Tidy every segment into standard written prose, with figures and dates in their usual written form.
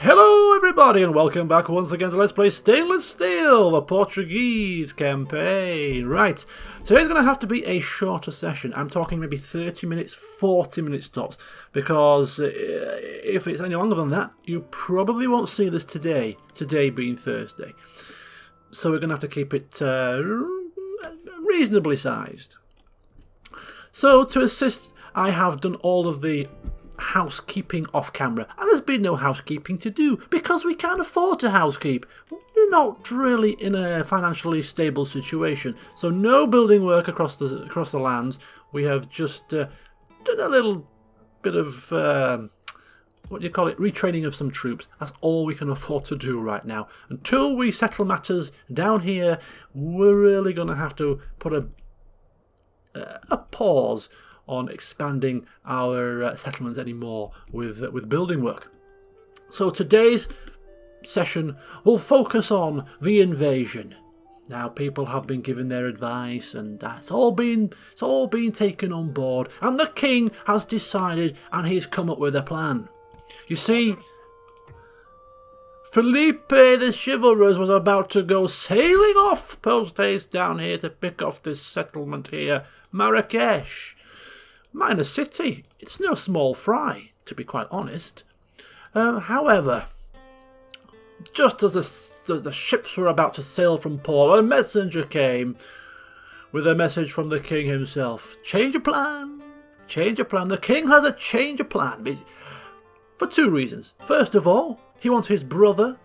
Hello everybody and welcome back once again to Let's Play Stainless Steel, the Portuguese campaign. Right, today's going to have to be a shorter session. I'm talking maybe 30 minutes, 40 minutes tops, because if it's any longer than that, you probably won't see this today being Thursday. So we're going to have to keep it reasonably sized. So to assist, I have done all of the housekeeping off camera, and there's been no housekeeping to do because we can't afford to housekeep. We're not really in a financially stable situation, so no building work across the lands. We have just done a little bit of what do you call it, retraining of some troops. That's all we can afford to do right now. Until we settle matters down here, we're really going to have to put a pause on expanding our settlements anymore with building work. So today's session will focus on the invasion. Now people have been given their advice, and it's all been taken on board, and the king has decided, and he's come up with a plan. You see, Felipe the Chivalrous was about to go sailing off post haste down here to pick off this settlement here, Marrakesh. Minor city, it's no small fry, to be quite honest. However, just as the ships were about to sail from port, a messenger came with a message from the king himself. Change of plan, change of plan. The king has a change of plan for two reasons. First of all, he wants his brother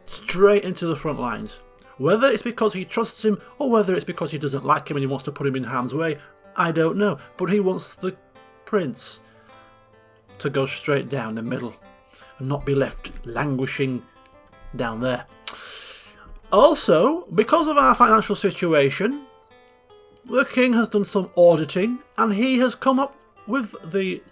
straight into the front lines. Whether it's because he trusts him or whether it's because he doesn't like him and he wants to put him in harm's way, I don't know, but he wants the prince to go straight down the middle and not be left languishing down there. Also, because of our financial situation, the king has done some auditing, and he has come up with the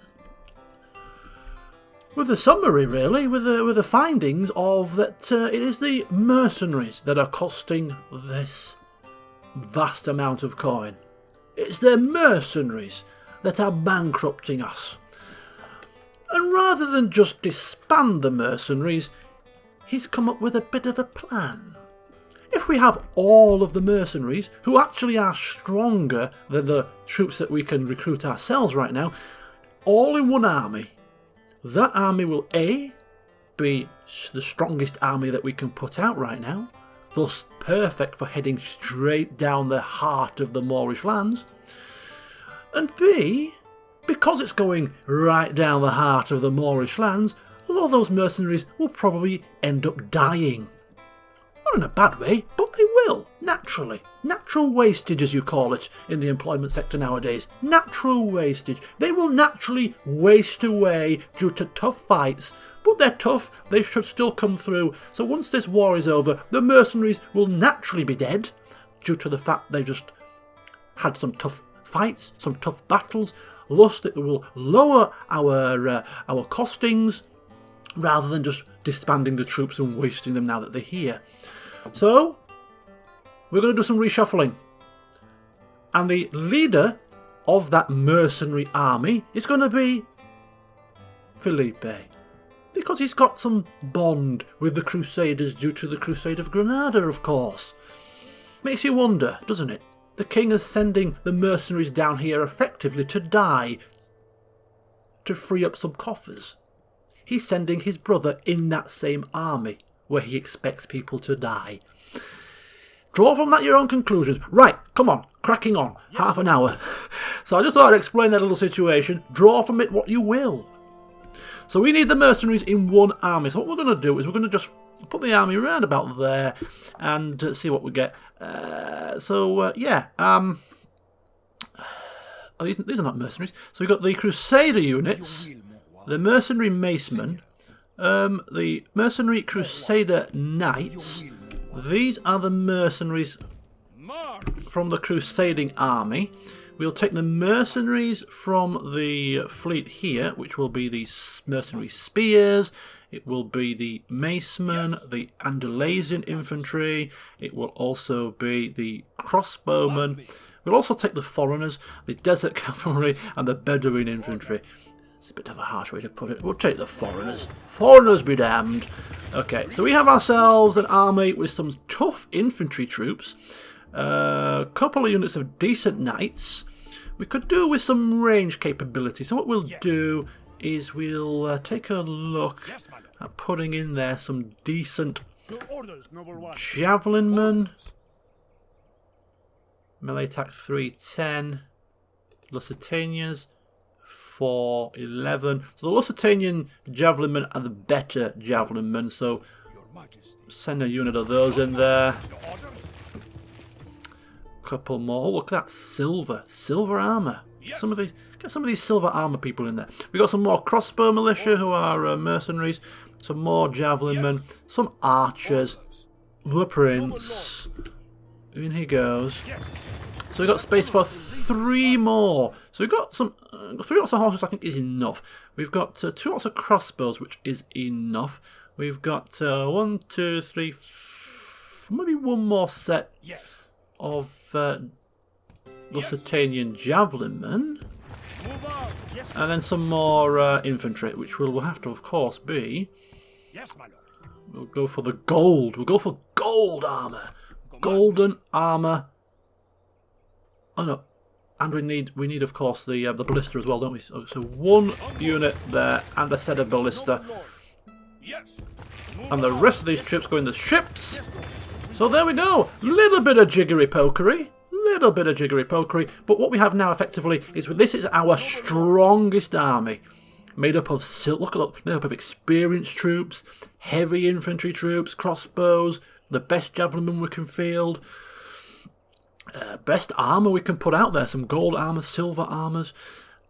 summary, really, with the findings of that it is the mercenaries that are costing this vast amount of coin. It's the mercenaries that are bankrupting us. And rather than just disband the mercenaries, he's come up with a bit of a plan. If we have all of the mercenaries, who actually are stronger than the troops that we can recruit ourselves right now, all in one army, that army will A, be the strongest army that we can put out right now, thus perfect for heading straight down the heart of the Moorish lands, and B, because it's going right down the heart of the Moorish lands, a lot of those mercenaries will probably end up dying. Not in a bad way, but they will, naturally. Natural wastage, as you call it, in the employment sector nowadays. Natural wastage. They will naturally waste away due to tough fights, but they're tough, they should still come through. So once this war is over, the mercenaries will naturally be dead, due to the fact they just had some tough fights, some tough battles. Thus it will lower our costings, rather than just disbanding the troops and wasting them now that they're here. So, we're going to do some reshuffling. And the leader of that mercenary army is going to be Felipe, because he's got some bond with the Crusaders due to the Crusade of Granada, of course. Makes you wonder, doesn't it? The king is sending the mercenaries down here effectively to die, to free up some coffers. He's sending his brother in that same army, where he expects people to die. Draw from that your own conclusions. Right, come on, cracking on. Yes. Half an hour. So I just thought I'd explain that little situation. Draw from it what you will. So we need the mercenaries in one army. So what we're going to do is we're going to just put the army around about there and see what we get. Yeah. These are not mercenaries. So we've got the Crusader units, the mercenary macemen, the mercenary Crusader knights. These are the mercenaries from the crusading army. We'll take the mercenaries from the fleet here, which will be the mercenary spears. It will be the macemen, the Andalusian infantry. It will also be the crossbowmen. We'll also take the foreigners, the desert cavalry, and the Bedouin infantry. It's a bit of a harsh way to put it. We'll take the foreigners. Foreigners be damned. Okay, so we have ourselves an army with some tough infantry troops. A couple of units of decent knights. We could do with some range capability. So what we'll do is we'll take a look at putting in there some decent javelin men. Melee attack 310. Lusitanians 411. So the Lusitanian javelin men are the better javelin men. So send a unit of those in there. Couple more. Look at that silver armor. Get some of these silver armor people in there. We got some more crossbow militia who are mercenaries. Some more javelin men. Some archers. The prince. In he goes. So we got space for 3 more. So we've got some 3 lots of horses. I think is enough. We've got 2 lots of crossbows, which is enough. We've got 1, 2, 3, maybe 1 more set of Lusitanian javelin men, and then some more infantry, which will have to, of course, be. We'll go for the gold. We'll go for gold armor, golden armor. Oh no, and we need of course the ballista as well, don't we? So 1 unit there and a set of ballista, and the rest of these troops go in the ships. So there we go. Little bit of jiggery pokery. But what we have now effectively is this is our strongest army, made up of made up of experienced troops, heavy infantry troops, crossbows, the best javelin we can field, best armour we can put out there, some gold armour, silver armours,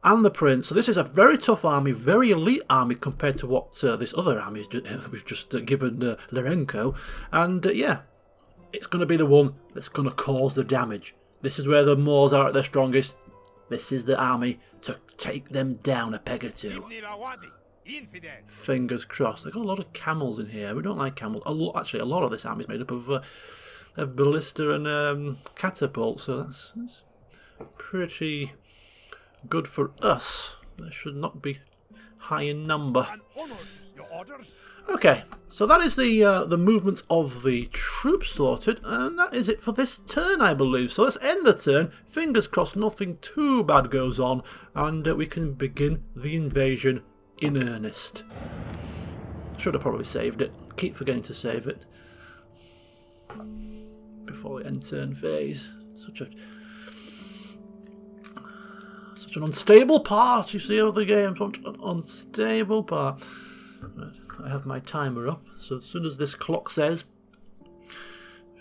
and the prince. So this is a very tough army, very elite army compared to what this other army we've just given Lorenko. And yeah, it's going to be the one that's going to cause the damage. This is where the Moors are at their strongest. This is the army to take them down a peg or 2. Fingers crossed. They've got a lot of camels in here. We don't like camels. Actually, a lot of this army is made up of ballista and catapult, so that's pretty good for us. They should not be high in number. Okay, so that is the movements of the troops sorted, and that is it for this turn, I believe. So let's end the turn. Fingers crossed nothing too bad goes on, and we can begin the invasion in earnest. Should have probably saved it. Keep forgetting to save it before the end turn phase. Such an unstable part, you see, of the game. Such an unstable part. Right. I have my timer up, so as soon as this clock says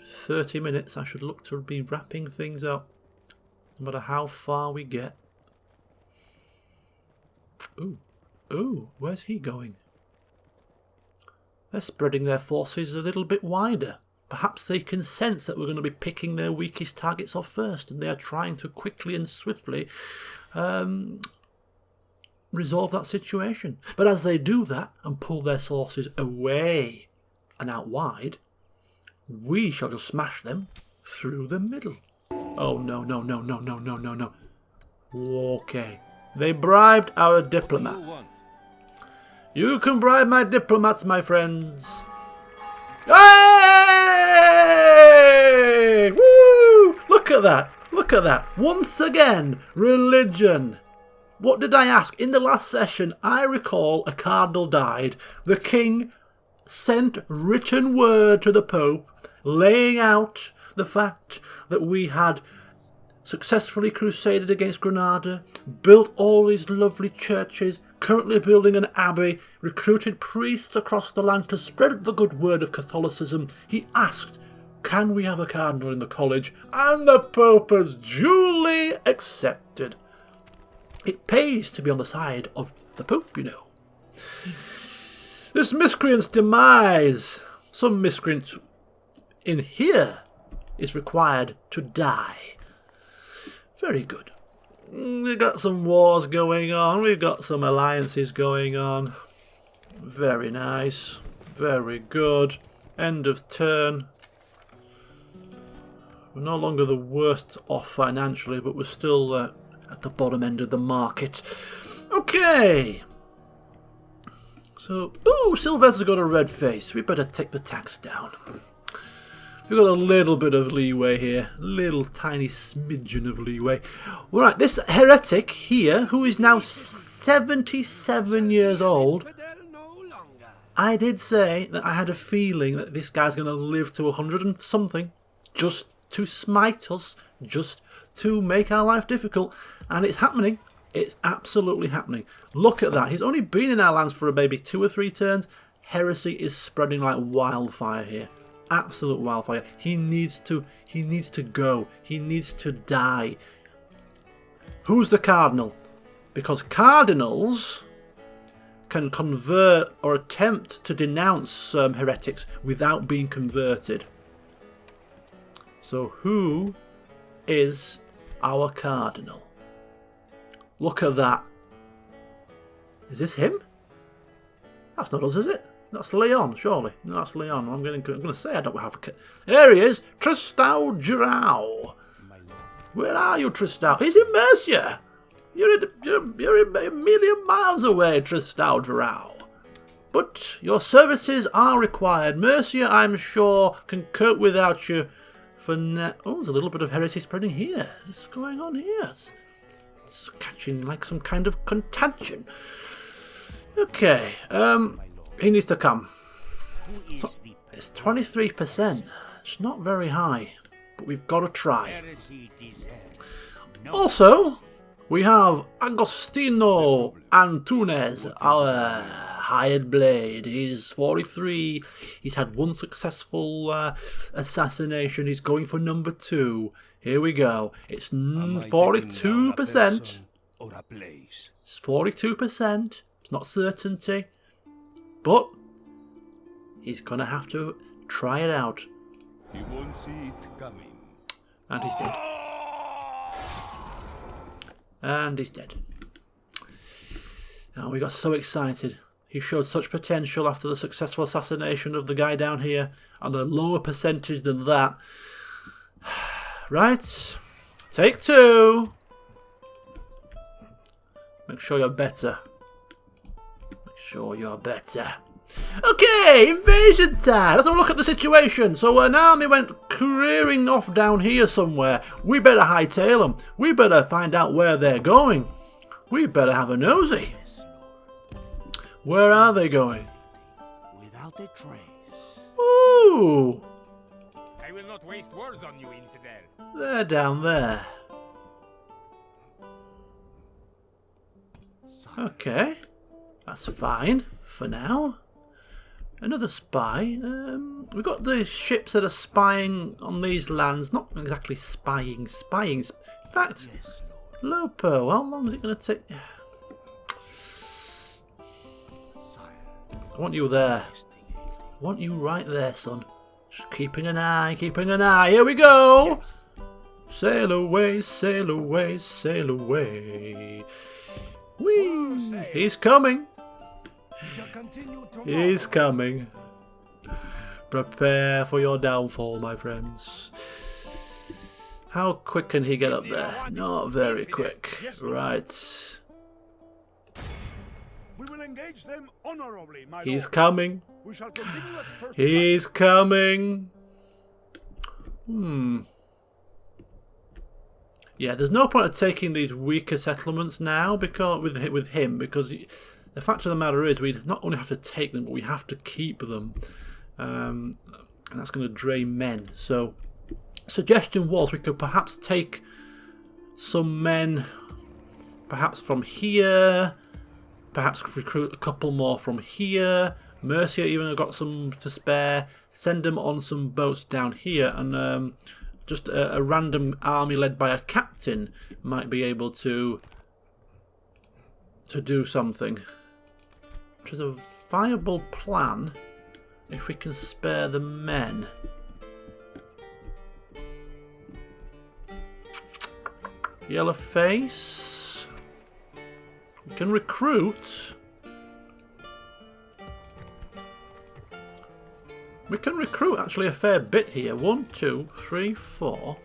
30 minutes, I should look to be wrapping things up, no matter how far we get. Ooh, where's he going? They're spreading their forces a little bit wider. Perhaps they can sense that we're going to be picking their weakest targets off first, and they are trying to quickly and swiftly resolve that situation. But as they do that and pull their sources away and out wide, we shall just smash them through the middle. Oh no. Okay. They bribed our diplomat. You can bribe my diplomats, my friends. Hey! Woo! Look at that. Once again, religion. What did I ask? In the last session, I recall a cardinal died. The king sent written word to the Pope laying out the fact that we had successfully crusaded against Granada, built all these lovely churches, currently building an abbey, recruited priests across the land to spread the good word of Catholicism. He asked, can we have a cardinal in the college? And the Pope has duly accepted. It pays to be on the side of the Pope, you know. This miscreant's demise, some miscreant in here, is required to die. Very good. We've got some wars going on. We've got some alliances going on. Very nice. Very good. End of turn. We're no longer the worst off financially, but we're still at the bottom end of the market. Okay. So, ooh, Sylvester's got a red face. We better take the tax down. We've got a little bit of leeway here. A little tiny smidgen of leeway. Alright, this heretic here, who is now 77 years old, I did say that I had a feeling that this guy's going to live to 100 and something, just to smite us, just to make our life difficult. And it's happening. It's absolutely happening. Look at that. He's only been in our lands for maybe 2 or 3 turns. Heresy is spreading like wildfire here. Absolute wildfire. He needs to go. He needs to die. Who's the cardinal? Because cardinals can convert or attempt to denounce heretics without being converted. So who is our cardinal? Look at that. Is this him? That's not us, is it? That's Leon, surely. No, that's Leon. I'm going to say I don't have a... There he is. Tristão Girau. Where are you, Tristão? He's in Mercia. You're a million miles away, Tristão Girau. But your services are required. Mercia, I'm sure, can cope without you for now. Oh, there's a little bit of heresy spreading here. What's going on here? It's catching like some kind of contagion. Okay, he needs to come. So, it's 23%. It's not very high, but we've got to try. Also, we have Agostinho Antunes, our hired blade. He's 43. He's had 1 successful assassination. He's going for number 2. Here we go. It's 42%. It's 42%. It's not certainty. But he's going to have to try it out. He won't see it coming. And he's dead. And he's dead. And we got so excited. He showed such potential after the successful assassination of the guy down here. And a lower percentage than that. Right. Take 2. Make sure you're better. Make sure you're better. Okay, invasion time. Let's have a look at the situation. So an army went careering off down here somewhere. We better hightail them. We better find out where they're going. We better have a nosy. Where are they going? Without a trace. Ooh. I will not waste words on you, infidel. They're down there. Okay. That's fine for now. Another spy. We've got the ships that are spying on these lands. Not exactly spying. In fact, Lopo, how long is it going to take? I want you there. I want you right there, son. Just keeping an eye, keeping an eye. Here we go. Yes. Sail away, sail away, sail away. Whee! He's coming. He's coming. Prepare for your downfall, my friends. How quick can he get up there? Not very quick. Right. We will engage them honorably, my He's lord. coming. We shall continue at first. He's coming. Yeah, there's no point of taking these weaker settlements now because with him because the fact of the matter is we not only have to take them but we have to keep them, and that's going to drain men. So, suggestion was we could perhaps take some men, perhaps from here, perhaps recruit a couple more from here. Mercia even got some to spare. Send them on some boats down here and. Just a random army led by a captain might be able to do something. Which is a viable plan if we can spare the men. Yellow face. We can recruit. We can recruit actually a fair bit here. 1, 2, 3, 4.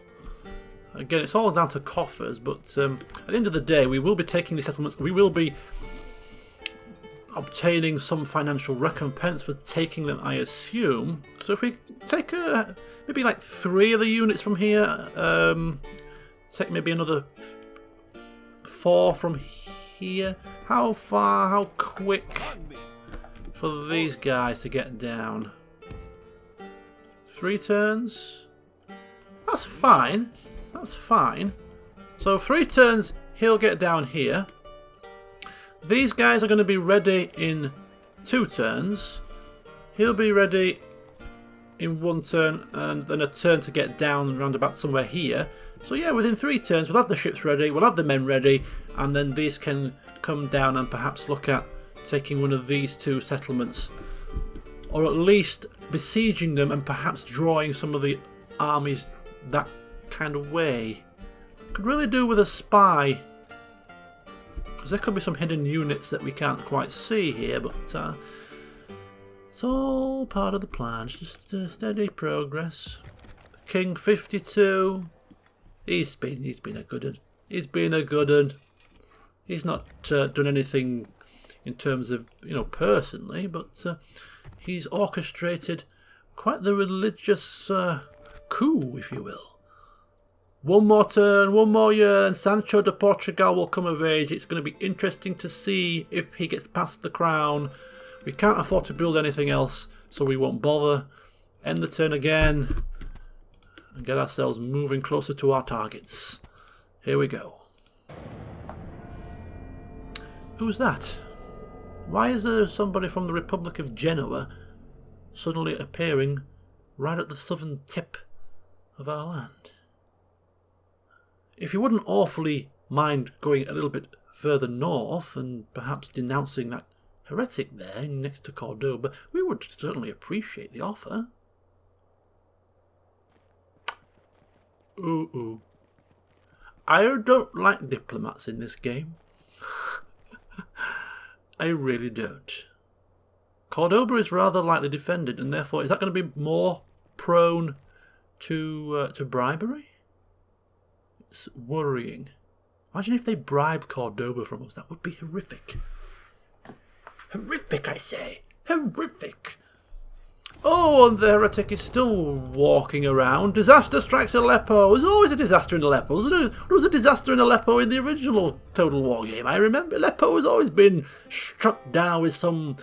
Again, it's all down to coffers, but at the end of the day, we will be taking these settlements. We will be obtaining some financial recompense for taking them, I assume. So if we take maybe like 3 of the units from here, take maybe another 4 from here. How far, how quick for these guys to get down? 3 turns? That's fine. That's fine. So 3 turns, he'll get down here. These guys are going to be ready in 2 turns. He'll be ready in 1 turn and then a turn to get down round about somewhere here. So yeah, within 3 turns we'll have the ships ready, we'll have the men ready, and then these can come down and perhaps look at taking one of these 2 settlements, or at least besieging them and perhaps drawing some of the armies that kind of way. Could really do with a spy, because there could be some hidden units that we can't quite see here, but it's all part of the plan. It's just steady progress. King 52. He's been a good un. He's been a good un. He's not done anything in terms of, you know, personally, but he's orchestrated quite the religious coup, if you will. 1 more turn, 1 more year, and Sancho de Portugal will come of age. It's going to be interesting to see if he gets past the crown. We can't afford to build anything else, so we won't bother. End the turn again and get ourselves moving closer to our targets. Here we go. Who's that? Why is there somebody from the Republic of Genoa suddenly appearing right at the southern tip of our land? If you wouldn't awfully mind going a little bit further north and perhaps denouncing that heretic there next to Cordoba, we would certainly appreciate the offer. Ooh. I don't like diplomats in this game. I really don't. Cordoba is rather lightly defended, and therefore, is that going to be more prone to bribery? It's worrying. Imagine if they bribed Cordoba from us. That would be horrific. Horrific, I say. Horrific. Oh, and the heretic is still walking around. Disaster strikes Aleppo. There's always a disaster in Aleppo. There was a disaster in Aleppo in the original Total War game. I remember Aleppo has always been struck down with some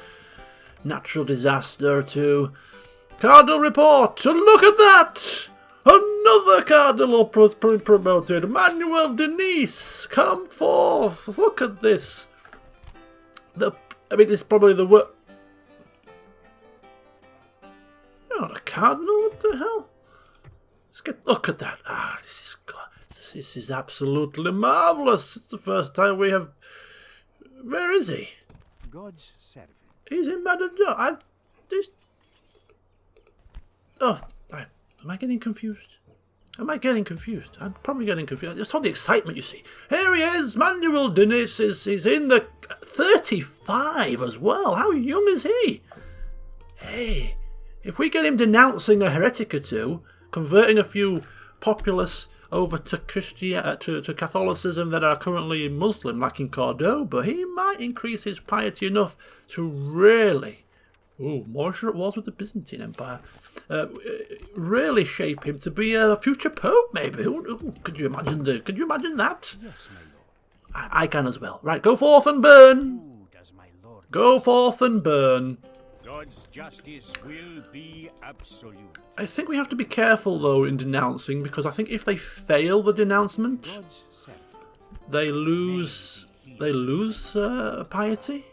natural disaster or 2. Cardinal report. Look at that! Another cardinal was promoted. Manuel Denise, come forth. Look at this. It's probably the worst. You're not a cardinal. What the hell? Look at that. This is absolutely marvelous. It's the first time we have. Where is he? God's servant. He's in Madrid. Am I getting confused? I'm probably getting confused. I saw the excitement, you see. Here he is. Manuel Denise is in the 35 as well. How young is he? Hey, if we get him denouncing a heretic or 2, converting a few populace over to to Catholicism that are currently Muslim, like in Cordoba, he might increase his piety enough to really, more sure it was with the Byzantine Empire, really shape him to be a future pope, maybe. Could you imagine that? Yes, my lord. I can as well. Right, go forth and burn. Who does my lord? Go forth and burn. God's justice will be absolute. I think we have to be careful, though, in denouncing, because I think if they fail the denouncement, God's servant. they lose piety?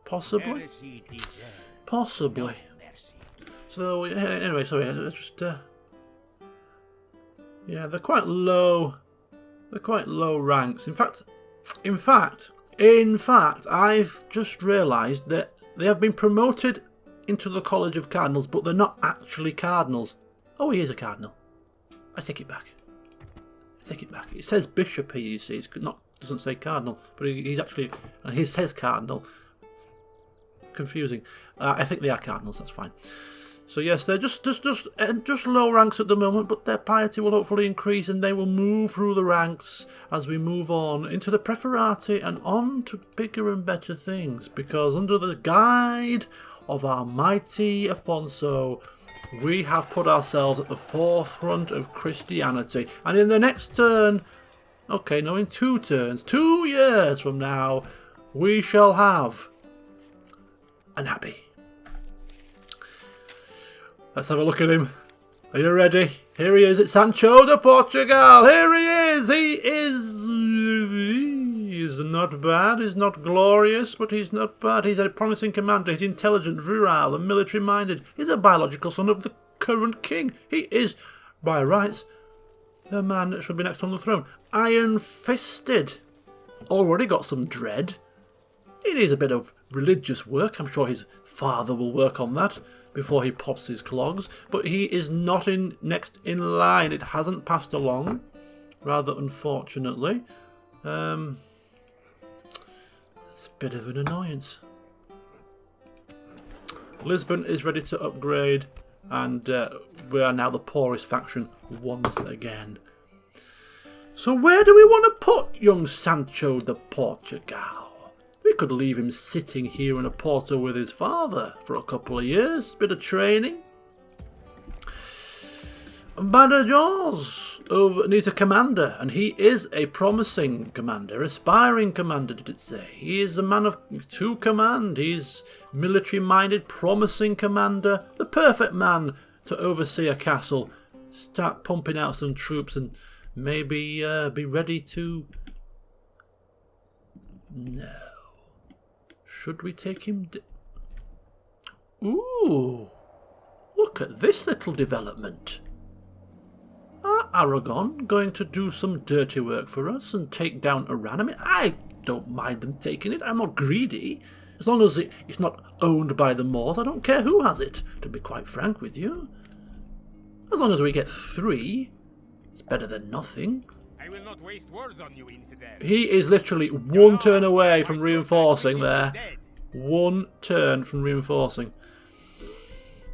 Possibly? Heresy deserves Possibly. mercy. So, anyway, sorry, just... yeah, they're quite low. They're quite low ranks. In fact, I've just realised that they have been promoted into the College of Cardinals, but they're not actually cardinals. Oh, he is a cardinal. I take it back. It says bishop here, you see. Doesn't say cardinal, but he's actually... He says cardinal. Confusing. I think they are cardinals, that's fine. So yes, they're just low ranks at the moment, but their piety will hopefully increase, and they will move through the ranks as we move on into the Preferati and on to bigger and better things. Because under the guide of our mighty Afonso, we have put ourselves at the forefront of Christianity, and in the next turn, okay, no, in 2 turns, 2 years from now, we shall have an abbey. Let's have a look at him. Are you ready? Here he is. It's Sancho de Portugal. Here he is. He is not bad. He's not glorious, but he's not bad. He's a promising commander. He's intelligent, virile, and military-minded. He's a biological son of the current king. He is, by rights, the man that should be next on the throne. Iron-fisted. Already got some dread. He needs a bit of religious work. I'm sure his father will work on that before he pops his clogs, but he is not next in line. It hasn't passed along, rather unfortunately. It's a bit of an annoyance. Lisbon is ready to upgrade, and we are now the poorest faction once again. So where do we want to put young Sancho de Portugal? We could leave him sitting here in a Porto with his father for a couple of years. Bit of training. Badajoz needs a commander, and he is a promising commander, aspiring commander, did it say. He is a man of 2 command. He's military-minded, promising commander, the perfect man to oversee a castle, start pumping out some troops, and maybe be ready to... No. Should we take him... Ooh! Look at this little development. Are Aragon going to do some dirty work for us and take down Iran? I mean, I don't mind them taking it. I'm not greedy. As long as it's not owned by the Moors, I don't care who has it, to be quite frank with you. As long as we get 3, it's better than nothing. I will not waste words on you, infidel. He is literally 1 turn away from reinforcing there. 1 turn from reinforcing.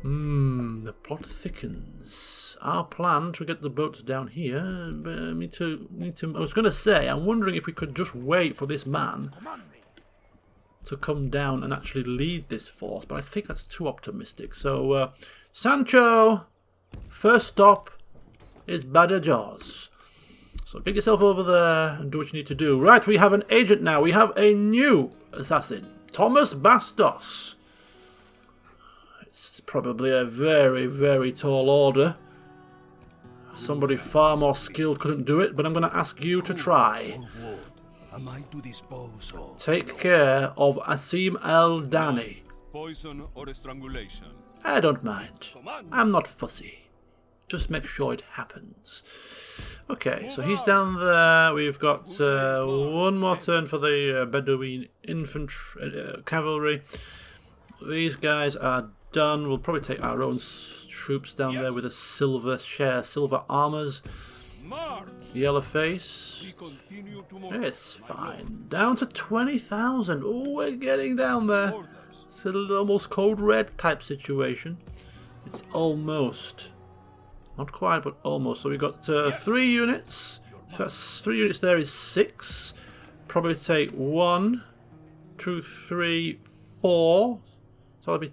The plot thickens. Our plan to get the boats down here. I was going to say, I'm wondering if we could just wait for this man to come down and actually lead this force, but I think that's too optimistic. So, Sancho, first stop is Badajoz. So get yourself over there and do what you need to do. Right, we have an agent now. We have a new assassin, Thomas Bastos. It's probably a very, very tall order. Somebody far more skilled couldn't do it, but I'm going to ask you to try. Am I to dispose of? Take care of Asim El-Dani. Poison or strangulation? I don't mind. I'm not fussy. Just make sure it happens. Okay, so he's down there. We've got 1 more turn for the Bedouin infantry, cavalry. These guys are done. We'll probably take our own troops down there with a silver armors. Yellow face. It's fine. Down to 20,000. Oh, we're getting down there. It's a little almost code red type situation. It's almost. Not quite, but almost. So we've got 3 units. If that's 3 units there is 6. Probably take 1, 2, 3, 4. So that'll be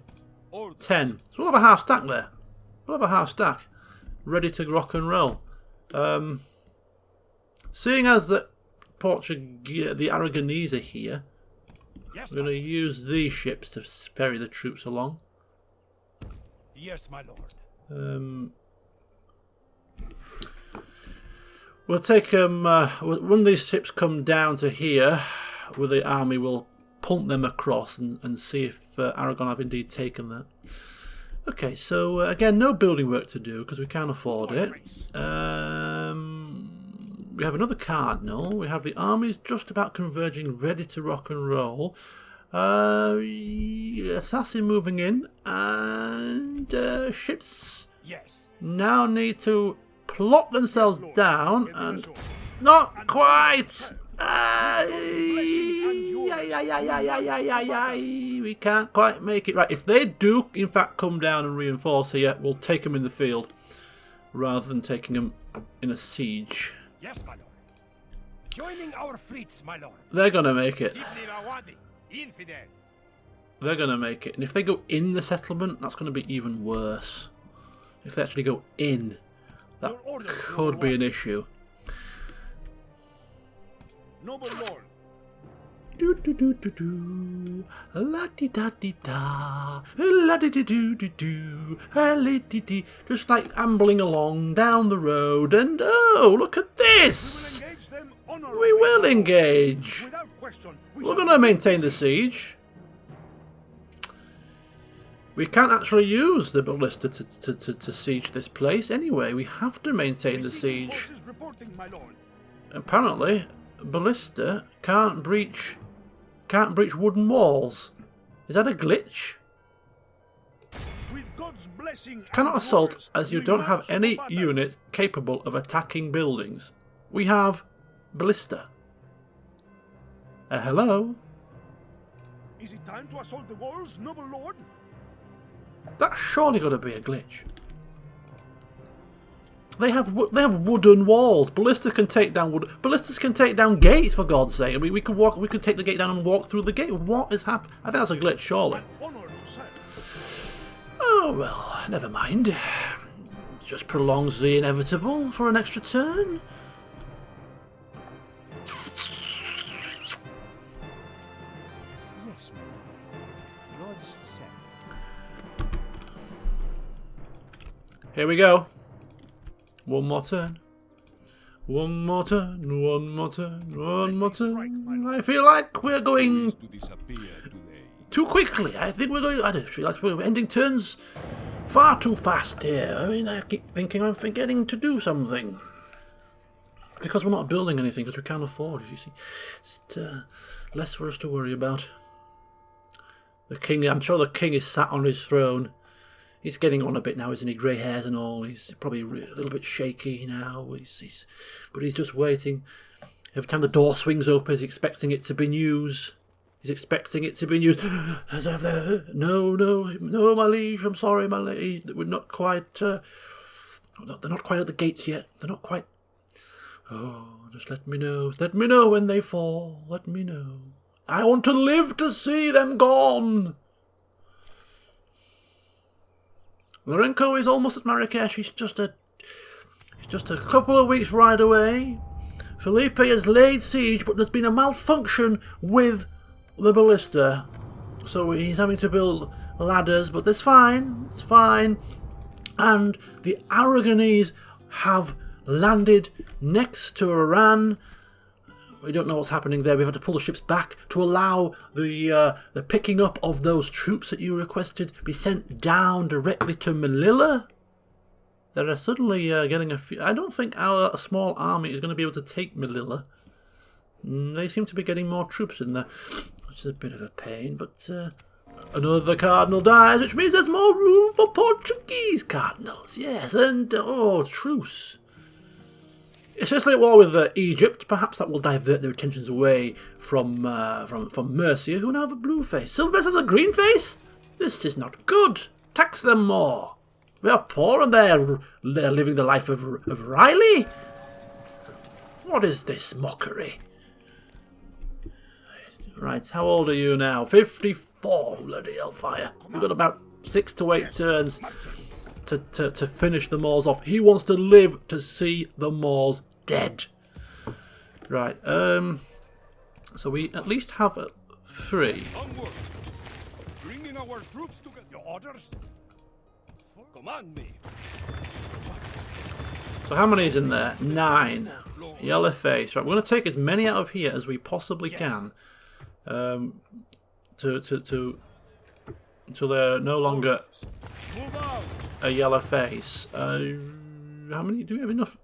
10. So we'll have a half stack there. We'll have a half stack. Ready to rock and roll. Seeing as the Aragonese are here, we're going to use these ships to ferry the troops along. Yes, my lord. We'll take them, when these ships come down to here, with the army, we'll pump them across and see if Aragon have indeed taken that. Okay, so again, no building work to do because we can't afford it. We have another cardinal. We have the armies just about converging, ready to rock and roll. Assassin moving in, and ships now need to plot themselves down, and not we can't quite make it. Right, if they do, in fact, come down and reinforce here, we'll take them in the field rather than taking them in a siege. Yes, my lord. Joining our fleets, my lord. They're going to make it. Infidel. They're going to make it. And if they go in the settlement, that's going to be even worse. If they actually go in, that could be an issue. Noble lord. Do do do do do, la di da di da, la di di do do do, la di di. Just like ambling along down the road, and oh, look at this! We will engage. We're going to maintain the siege. We can't actually use the ballista to siege this place anyway. We have to maintain the siege. Apparently, ballista can't breach wooden walls. Is that a glitch? Cannot assault as you don't have any unit capable of attacking buildings. We have ballista. Hello? Is it time to assault the walls, noble lord? That's surely got to be a glitch. They have wooden walls. Ballistas can take down gates, for God's sake. I mean, we could take the gate down and walk through the gate. What is happening? I think that's a glitch, surely. Oh well, never mind. It just prolongs the inevitable for an extra turn. Yes, God's sent. Here we go. One more turn. One more turn. One more turn. One more turn. I feel like we're going too quickly. I think we're going. I don't feel like we're ending turns far too fast here. I mean, I keep thinking I'm forgetting to do something because we're not building anything because we can't afford it. You see, just less for us to worry about. The king. I'm sure the king is sat on his throne. He's getting on a bit now, isn't he? Grey hairs and all. He's probably a little bit shaky now. But he's just waiting. Every time the door swings open, he's expecting it to be news. He's expecting it to be news. No, my liege. I'm sorry, my liege. We're not quite. They're not quite at the gates yet. They're not quite. Oh, just let me know. Let me know when they fall. Let me know. I want to live to see them gone. Lorenko is almost at Marrakesh. He's just a couple of weeks ride away. Felipe has laid siege, but there's been a malfunction with the ballista, so he's having to build ladders. But that's fine. It's fine. And the Aragonese have landed next to Iran. We don't know what's happening there. We've had to pull the ships back to allow the picking up of those troops that you requested be sent down directly to Melilla. They're suddenly getting a few. I don't think our small army is going to be able to take Melilla. They seem to be getting more troops in there, which is a bit of a pain. But another cardinal dies, which means there's more room for Portuguese cardinals. Yes, and truce. Essentially at war with Egypt. Perhaps that will divert their attentions away from Mercia, who now have a blue face. Silvers has a green face? This is not good. Tax them more. We are poor and they're living the life of Riley? What is this mockery? Right, how old are you now? 54, bloody hellfire. We've got about 6 to 8 turns to finish the Moors off. He wants to live to see the Moors dead. Right, so we at least have 3. Onward. Bringing our troops together. Your orders? Command me. So how many is in there? 9. Yellow face. Right, we're going to take as many out of here as we possibly can. Until they're no longer a yellow face. How many? Do we have enough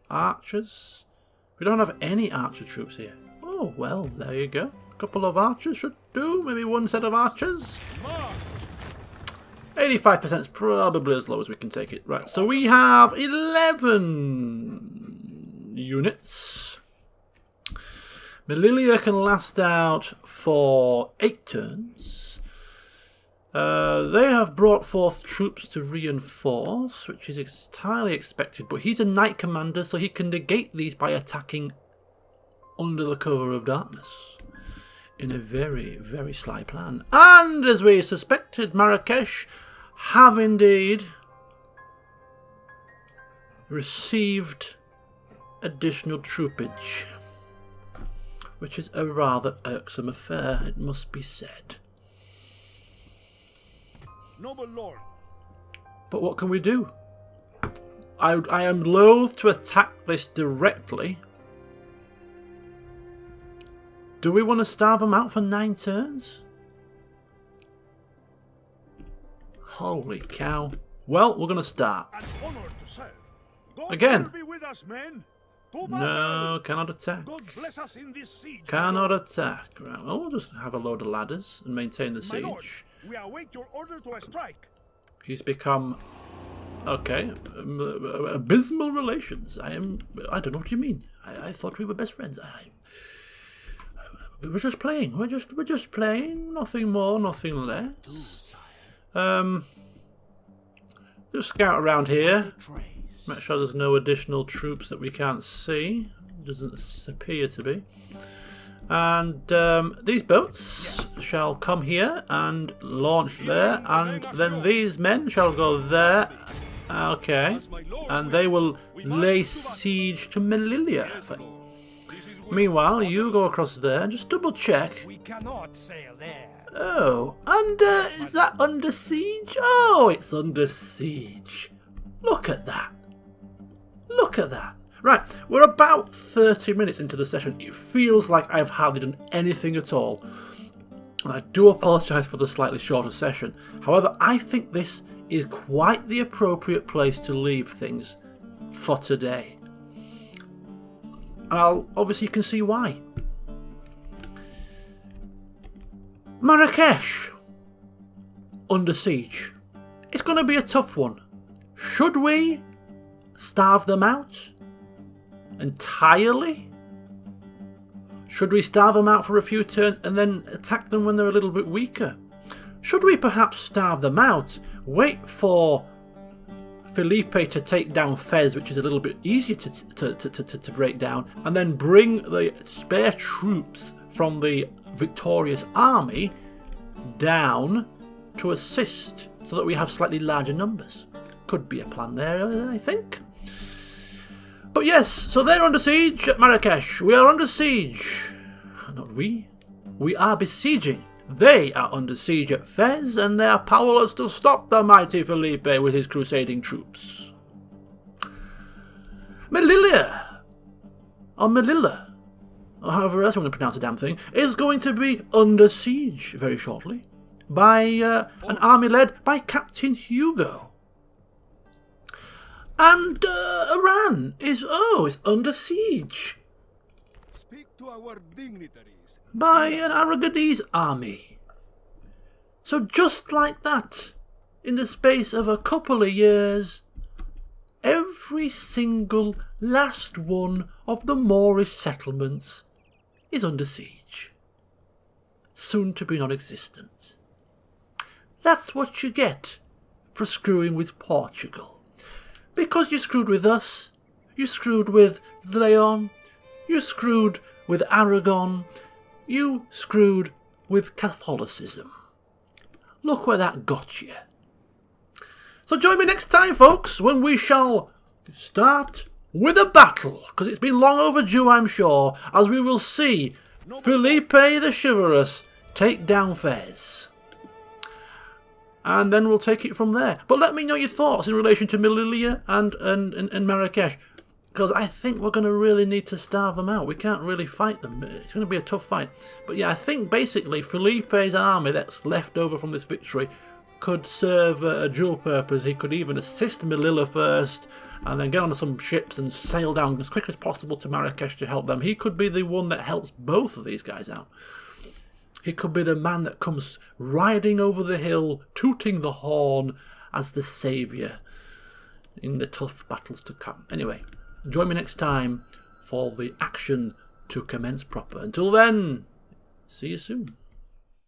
archers? We don't have any archer troops here. Oh, well, there you go. A couple of archers should do. Maybe one set of archers. 85% is probably as low as we can take it. Right, so we have 11 units. Melilla can last out for 8 turns. They have brought forth troops to reinforce, which is entirely expected, but he's a knight commander, so he can negate these by attacking under the cover of darkness in a very, very sly plan. And as we suspected, Marrakesh have indeed received additional troopage, which is a rather irksome affair, it must be said. Noble lord, But what can we do? I am loath to attack this directly. Do we want to starve them out for 9 turns? Holy cow. Well, we're going to start. an honor to serve. God Again. will be with us, men. To No, battle. cannot attack. God bless us in this siege. Cannot attack. Right, well, we'll just have a load of ladders and maintain the My lord, siege. we await your order to strike. He's become... Okay, abysmal relations. I don't know what you mean. I thought we were best friends. We were just playing. We're just playing. Nothing more, nothing less. Just scout around here. Make sure there's no additional troops that we can't see. Doesn't appear to be. And these boats shall come here and launch there, and then these men shall go there. Okay, and they will lay siege to Melilla. Meanwhile, you go across there and just double check. We cannot sail there. Oh, and is that under siege? Oh, it's under siege. Look at that. Look at that. Right, we're about 30 minutes into the session. It feels like I've hardly done anything at all. And I do apologise for the slightly shorter session. However, I think this is quite the appropriate place to leave things for today. And obviously you can see why. Marrakesh, under siege. It's going to be a tough one. Should we starve them out entirely? Should we starve them out for a few turns and then attack them when they're a little bit weaker? Should we perhaps starve them out, wait for Felipe to take down Fez, which is a little bit easier to break down, and then bring the spare troops from the victorious army down to assist so that we have slightly larger numbers? Could be a plan there, I think. But yes, so they're under siege at Marrakesh. We are under siege. Not we. We are besieging. They are under siege at Fez, and they are powerless to stop the mighty Felipe with his crusading troops. Melilla, or Melilla, or however else you want to pronounce the damn thing, is going to be under siege very shortly by an army led by Captain Hugo. And Iran is under siege Speak to our dignitaries. by an Aragonese army. So just like that, in the space of a couple of years, every single last one of the Moorish settlements is under siege. Soon to be non-existent. That's what you get for screwing with Portugal. Because you screwed with us, you screwed with Leon, you screwed with Aragon, you screwed with Catholicism. Look where that got you. So join me next time, folks, when we shall start with a battle, because it's been long overdue, I'm sure, as we will see Felipe the Chivalrous take down Fez. And then we'll take it from there. But let me know your thoughts in relation to Melilla and Marrakesh, because I think we're going to really need to starve them out. We can't really fight them. It's going to be a tough fight. But yeah, I think basically Felipe's army that's left over from this victory could serve a dual purpose. He could even assist Melilla first, and then get on some ships and sail down as quick as possible to Marrakesh to help them. He could be the one that helps both of these guys out. He could be the man that comes riding over the hill, tooting the horn as the saviour in the tough battles to come. Anyway, join me next time for the action to commence proper. Until then, see you soon.